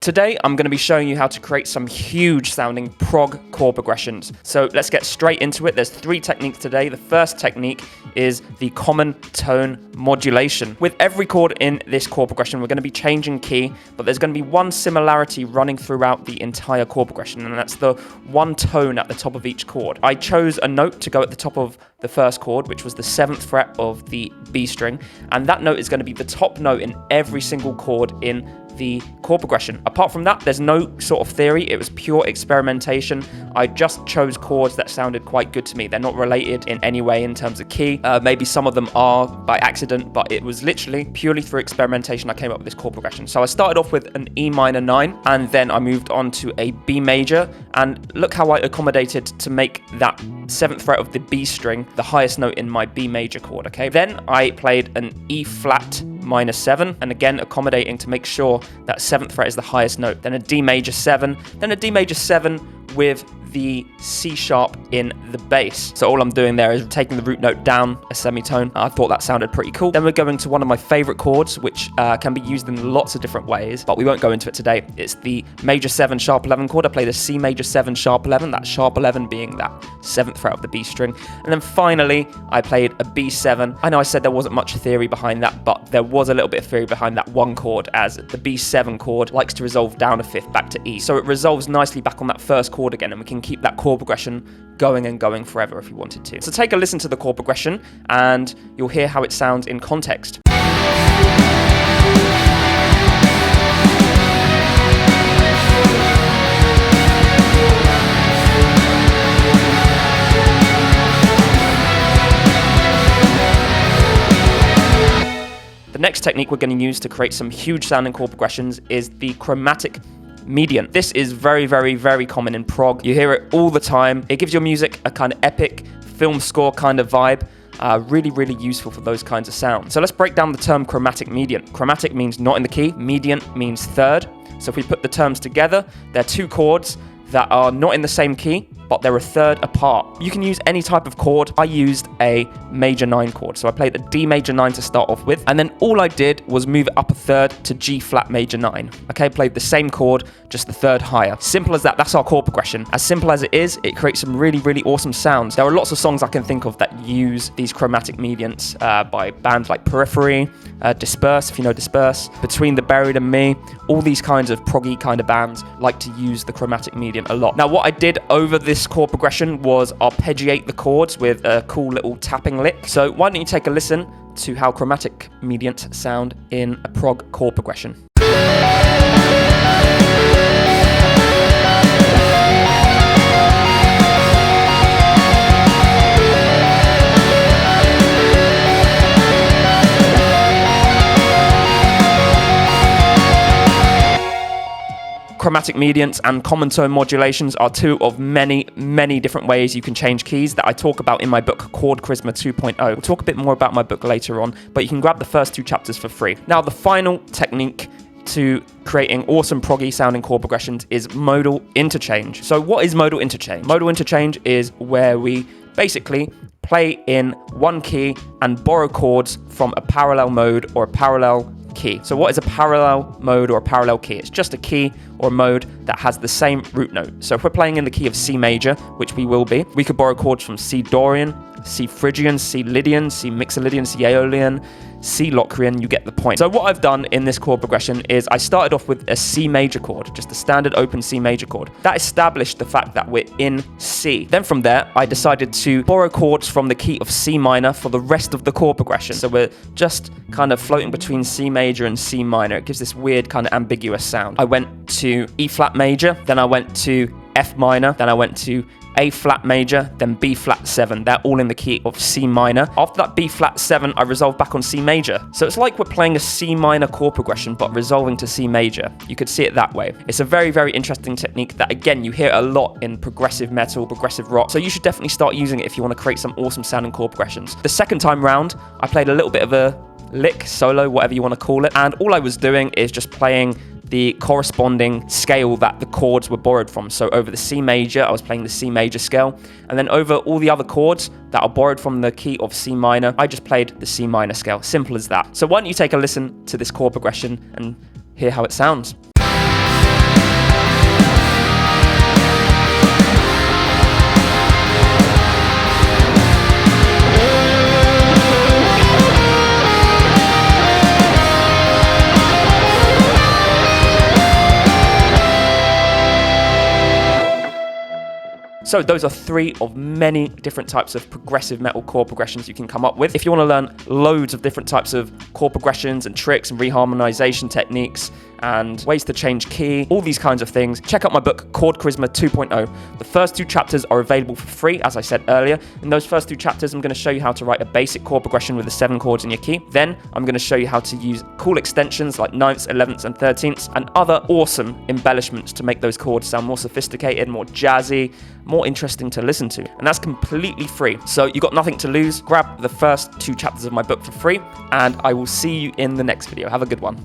Today, I'm going to be showing you how to create some huge sounding prog chord progressions. So let's get straight into it. There's 3 techniques today. The first technique is the common tone modulation. With every chord in this chord progression, we're going to be changing key, but there's going to be one similarity running throughout the entire chord progression, and that's the one tone at the top of each chord. I chose a note to go at the top of the first chord, which was the 7th fret of the B string, and that note is going to be the top note in every single chord in the chord progression. Apart from that, there's no sort of theory. It was pure experimentation. I just chose chords that sounded quite good to me. They're not related in any way in terms of key. Maybe some of them are by accident, but it was literally purely through experimentation I came up with this chord progression. So I started off with an E minor 9, and then I moved on to a B major, and look how I accommodated to make that 7th fret of the B string the highest note in my B major chord, okay? Then I played an E flat minor 7, and again accommodating to make sure that 7th fret is the highest note. Then a D major 7, then a D major 7 with the C sharp in the bass. So all I'm doing there is taking the root note down a semitone. I thought that sounded pretty cool. Then we're going to one of my favorite chords, which can be used in lots of different ways, but we won't go into it today. It's the major 7 sharp 11 chord. I played a C major 7 sharp 11, that sharp 11 being that 7th fret of the B string. And then finally, I played a B7. I know I said there wasn't much theory behind that, but there was a little bit of theory behind that one chord, as the B7 chord likes to resolve down a 5th back to E. So it resolves nicely back on that first chord again, and we can keep that chord progression going and going forever if you wanted to. So take a listen to the chord progression and you'll hear how it sounds in context. The next technique we're going to use to create some huge sounding chord progressions is the chromatic mediant. This is very, very, very common in prog. You hear it all the time. It gives your music a kind of epic film score kind of vibe. Really, really useful for those kinds of sounds. So let's break down the term chromatic mediant. Chromatic means not in the key. Mediant means third. So if we put the terms together, they're 2 chords that are not in the same key, but they're a third apart. You can use any type of chord. I used a major 9 chord. So I played a D major 9 to start off with, and then all I did was move it up a third to G flat major 9. Okay, played the same chord, just the third higher. Simple as that. That's our chord progression. As simple as it is, it creates some really, really awesome sounds. There are lots of songs I can think of that use these chromatic mediants by bands like Periphery, Disperse, if you know Disperse, Between the Buried and Me. All these kinds of proggy kind of bands like to use the chromatic mediant a lot. Now, what I did over this chord progression was arpeggiate the chords with a cool little tapping lick. So why don't you take a listen to how chromatic mediants sound in a prog chord progression. Chromatic mediants and common tone modulations are 2 of many, many different ways you can change keys that I talk about in my book, Chord Charisma 2.0. We'll talk a bit more about my book later on, but you can grab the first 2 chapters for free. Now, the final technique to creating awesome proggy sounding chord progressions is modal interchange. So what is modal interchange? Modal interchange is where we basically play in one key and borrow chords from a parallel mode or a parallel key. So what is a parallel mode or a parallel key? It's just a key or mode that has the same root note. So if we're playing in the key of C major, which we will be, we could borrow chords from C Dorian, C Phrygian, C Lydian, C Mixolydian, C Aeolian, C Locrian, you get the point. So what I've done in this chord progression is I started off with a C major chord, just a standard open C major chord. That established the fact that we're in C. Then from there, I decided to borrow chords from the key of C minor for the rest of the chord progression. So we're just kind of floating between C major and C minor. It gives this weird kind of ambiguous sound. I went to E flat major, then I went to F minor, then I went to A flat major, then B flat 7. They're all in the key of C minor. After that B flat 7, I resolve back on C major. So it's like we're playing a C minor chord progression, but resolving to C major. You could see it that way. It's a very, very interesting technique that, again, you hear a lot in progressive metal, progressive rock. So you should definitely start using it if you want to create some awesome sounding chord progressions. The second time round, I played a little bit of a lick, solo, whatever you want to call it. And all I was doing is just playing the corresponding scale that the chords were borrowed from. So over the C major, I was playing the C major scale. And then over all the other chords that are borrowed from the key of C minor, I just played the C minor scale. Simple as that. So why don't you take a listen to this chord progression and hear how it sounds. So those are 3 of many different types of progressive metal chord progressions you can come up with. If you want to learn loads of different types of chord progressions and tricks and reharmonization techniques and ways to change key, all these kinds of things, check out my book, Chord Charisma 2.0. The first 2 chapters are available for free, as I said earlier. In those first 2 chapters, I'm going to show you how to write a basic chord progression with the 7 chords in your key. Then I'm going to show you how to use cool extensions like 9ths, 11ths, and 13ths, and other awesome embellishments to make those chords sound more sophisticated, more jazzy, more interesting to listen to. And that's completely free. So you got nothing to lose. Grab the first 2 chapters of my book for free, and I will see you in the next video. Have a good one.